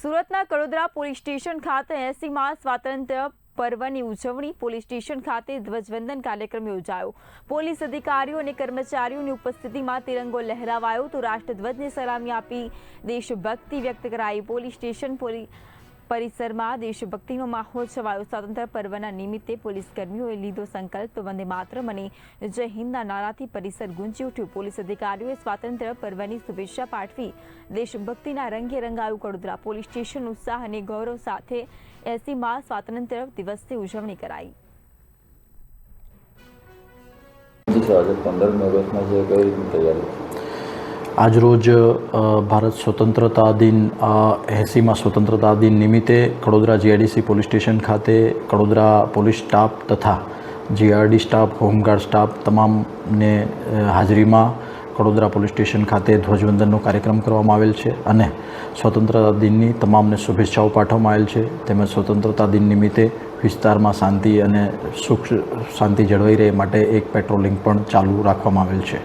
સુરતના Kadodara police station ખાતે 80મા સ્વાતંત્ર્ય પર્વની ઉજવણી પોલીસ સ્ટેશન ખાતે ધ્વજવંદન કાર્યક્રમ યોજાયો। પોલીસ અધિકારીઓ અને કર્મચારીઓની ઉપસ્થિતિમાં તિરંગો લહેરાવાયો તો રાષ્ટ્રધ્વજને સલામી આપી દેશભક્તિ વ્યક્ત કરાઈ। પોલીસ સ્ટેશન પરિસરમાં દેશભક્તિનો માહોલ છવાયો। સ્વાતંત્ર્ય પર્વના નિમિત્તે પોલીસ કર્મીઓએ લીધો સંકલ્પ તો વંદે માતરમ અને જય હિન્દના નારાથી પરિસર ગુંજી ઉઠ્યું। પોલીસ અધિકારીઓએ સ્વાતંત્ર્ય પર્વની શુભેચ્છા પાઠવી દેશભક્તિના રંગે રંગાયું કડોદરા પોલીસ સ્ટેશન। ઉત્સાહ અને ગૌરવ સાથે 80મા સ્વાતંત્ર્ય દિવસની ઉજવણી કરાઈ। આજરોજ ભારત સ્વતંત્રતા દિન 80મા સ્વતંત્રતા દિન નિમિત્તે કડોદરા જીઆઈડીસી પોલીસ સ્ટેશન ખાતે કડોદરા પોલીસ સ્ટાફ તથા જીઆરડી સ્ટાફ, હોમગાર્ડ સ્ટાફ તમામને હાજરીમાં કડોદરા પોલીસ સ્ટેશન ખાતે ધ્વજવંદનનો કાર્યક્રમ કરવામાં આવેલ છે અને સ્વતંત્રતા દિનની તમામને શુભેચ્છાઓ પાઠવવામાં આવેલ છે। તેમજ સ્વતંત્રતા દિન નિમિત્તે વિસ્તારમાં શાંતિ અને સુખ શાંતિ જળવાઈ રહે માટે એક પેટ્રોલિંગ પણ ચાલુ રાખવામાં આવેલ છે।